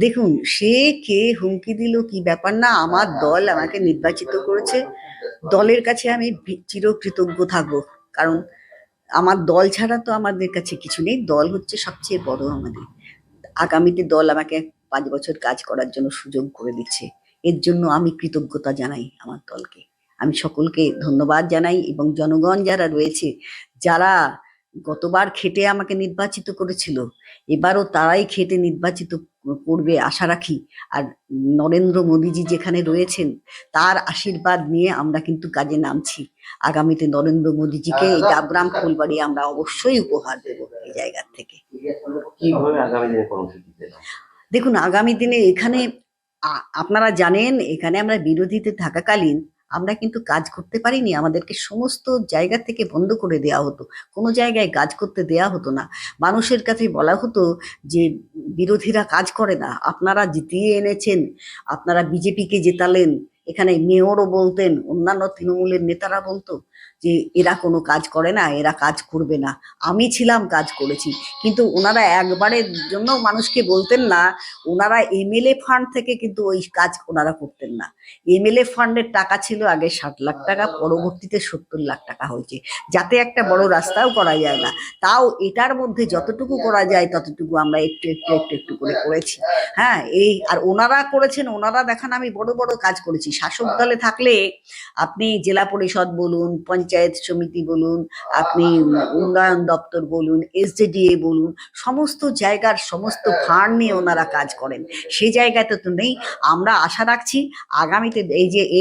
দেখুন, সে কে হুমকি দিল কি ব্যাপার না, আমার দল আমাকে নির্বাচিত করেছে। দলের কাছে আমি চিরকৃতজ্ঞ থাকবো। কারণ আমার দল ছাড়া তো আমাদের কাছে কিছু নেই। দল হচ্ছে সবচেয়ে বড় আমাদের। আগামীতে দল আমাকে ৫ বছর কাজ করার জন্য সুযোগ করে দিচ্ছে। এর জন্য আমি কৃতজ্ঞতা জানাই আমার দলকে। আমি সকলকে ধন্যবাদ জানাই এবং জনগণ যারা রয়েছে, যারা গতবার খেটে আমাকে নির্বাচিত করেছিল, এবারও তারাই খেটে নির্বাচিত করবে আশা রাখি। আর নরেন্দ্র মোদীজি যেখানে রয়েছেন, তার আশীর্বাদ নিয়ে আমরা কিন্তু কাজে নামছি। আগামীতে নরেন্দ্র মোদীজিকে এই ডাবগ্রাম ফুলবাড়ি আমরা অবশ্যই উপহার দেব এই জায়গা থেকে। কিভাবে আগামী দিনে কর্মসূচি দেবেন? দেখুন, আগামী দিনে এখানে আপনারা জানেন, এখানে আমরা বিরোধীতে থাকাকালীন আমরা কিন্তু কাজ করতে পারিনি। আমাদেরকে সমস্ত জায়গা থেকে বন্ধ করে দেওয়া হতো। কোনো জায়গায় কাজ করতে দেওয়া হতো না। মানুষের কাছে বলা হতো যে বিরোধীরা কাজ করে না। আপনারা জিতিয়ে এনেছেন, আপনারা বিজেপিকে জেতালেন। এখানে মেয়রও বলতেন, অন্যান্য তৃণমূলের নেতারা বলতো যে এরা কোনো কাজ করে না, এরা কাজ করবে না। আমি ছিলাম, কাজ করেছি। কিন্তু ওনারা একবারের জন্য মানুষকে বলতেন না। ওনারা এমএলএ ফান্ড থেকে কিন্তু ওই কাজ ওনারা করতেন না। এমএলএ ফান্ডের টাকা ছিল আগে 60 লাখ টাকা, পরবর্তীতে 70 লাখ টাকা হয়েছে, যাতে একটা বড় রাস্তাও করা যায় না। তাও এটার মধ্যে যতটুকু করা যায় ততটুকু আমরা একটু একটু একটু একটু করে করেছি। হ্যাঁ, এই আর ওনারা করেছেন, ওনারা দেখান আমি বড় বড় কাজ করেছি। শাসক দলে থাকলে আপনি জেলা পরিষদ বলুন, পঞ্চায়েত সমিতি বলুন, আপনি উন্নয়ন দপ্তর বলুন, এসজেডিএ বলুন, সমস্ত জায়গার সমস্ত ফান্ড নিয়ে ওনারা কাজ করেন। সেই জায়গাতে তো নেই। আমরা আশা রাখছি আগামীতে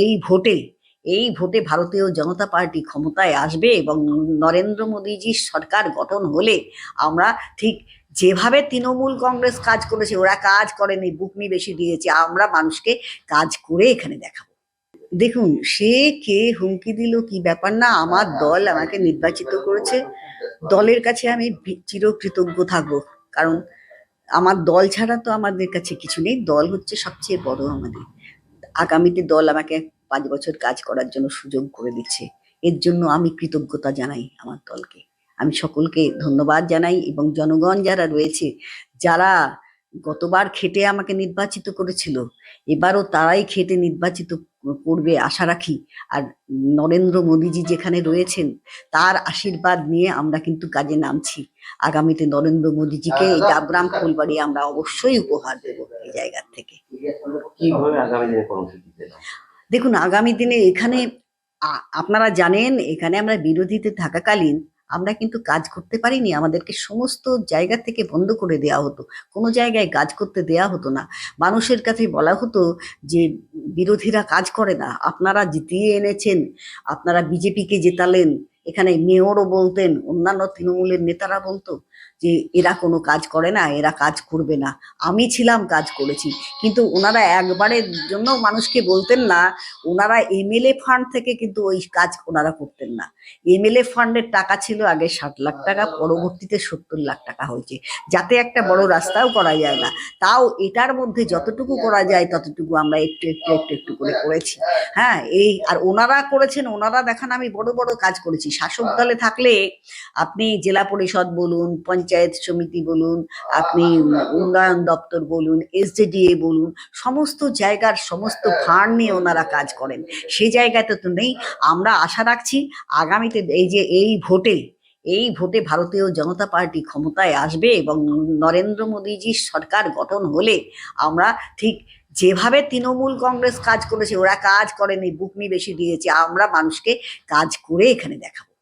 এই ভোটে ভারতীয় জনতা পার্টি ক্ষমতায় আসবে এবং নরেন্দ্র মোদীজির সরকার গঠন হলে আমরা ঠিক যেভাবে তৃণমূল কংগ্রেস কাজ করেছে, ওরা কাজ করেনি, বুকনি বেশি দিয়েছে, আমরা মানুষকে কাজ করে এখানে দেখাবো। দেখুন, সে কে হুমকি দিল কি ব্যাপার না, আমার দল আমাকে নির্বাচিত করেছে। দলের কাছে আমি চিরকৃতজ্ঞ থাকবো। কারণ আমার দল ছাড়া তো আমাদের কাছে কিছু নেই। দল হচ্ছে সবচেয়ে বড় আমাদের। আগামীতে দল আমাকে ৫ বছর কাজ করার জন্য সুযোগ করে দিচ্ছে। এর জন্য আমি কৃতজ্ঞতা জানাই আমার দলকে। আমি সকলকে ধন্যবাদ জানাই এবং জনগণ যারা রয়েছে, যারা গতবার খেটে আমাকে নির্বাচিত করেছিল, এবারও তারাই খেটে নির্বাচিত করবে আশা রাখি। আর নরেন্দ্র মোদীজি যেখানে রয়েছেন, তার আশীর্বাদ নিয়ে আমরা কিন্তু কাজে নামছি। আগামীতে নরেন্দ্র মোদীজিকে এই ডাবগ্রাম ফুলবাড়ি আমরা অবশ্যই উপহার দেব এই জায়গা থেকে। কিভাবে আগামী দিনে কর্মসূচি দেবেন? দেখুন, আগামী দিনে এখানে আপনারা জানেন, এখানে আমরা বিরোধীতে থাকাকালীন আমরা কিন্তু কাজ করতে পারিনি। আমাদেরকে সমস্ত জায়গা থেকে বন্ধ করে দেওয়া হতো। কোনো জায়গায় কাজ করতে দেওয়া হতো না। মানুষের কাছে বলা হতো যে বিরোধীরা কাজ করে না। আপনারা জিতিয়ে এনেছেন, আপনারা বিজেপিকে জেতালেন। এখানে মেয়রও বলতেন, অন্যান্য তৃণমূলের নেতারা বলতো যে এরা কোনো কাজ করে না, এরা কাজ করবে না। আমি ছিলাম, কাজ করেছি। কিন্তু ওনারা একবারের জন্য মানুষকে বলতেন না। ওনারা এমএলএ ফান্ড থেকে কিন্তু ওই কাজ ওনারা করতেন না। এমএলএ ফান্ডের টাকা ছিল আগে 60 লাখ টাকা, পরবর্তীতে 70 লাখ টাকা হয়েছে, যাতে একটা বড় রাস্তাও করা যায় না। তাও এটার মধ্যে যতটুকু করা যায় ততটুকু আমরা একটু একটু একটু একটু করে করেছি। হ্যাঁ, এই আর ওনারা করেছেন, ওনারা দেখান আমি বড় বড় কাজ করেছি। শাসক দলে থাকলে আপনি জেলা পরিষদ বলুন, পঞ্চায়েত সমিতি বলুন, আপনি উন্নয়ন দপ্তর বলুন, এসজেডিএ বলুন, সমস্ত জায়গার সমস্ত ফান্ড নিয়ে ওনারা কাজ করেন। সেই জায়গাতে তো নেই। আমরা আশা রাখছি আগামীতে এই ভোটে ভারতীয় জনতা পার্টি ক্ষমতায় আসবে এবং নরেন্দ্র মোদীজির সরকার গঠন হলে আমরা ঠিক যেভাবে তৃণমূল কংগ্রেস কাজ করেছে, ওরা কাজ করেনি, বুকনি বেশি দিয়েছে, আমরা মানুষকে কাজ করে এখানে দেখাবো।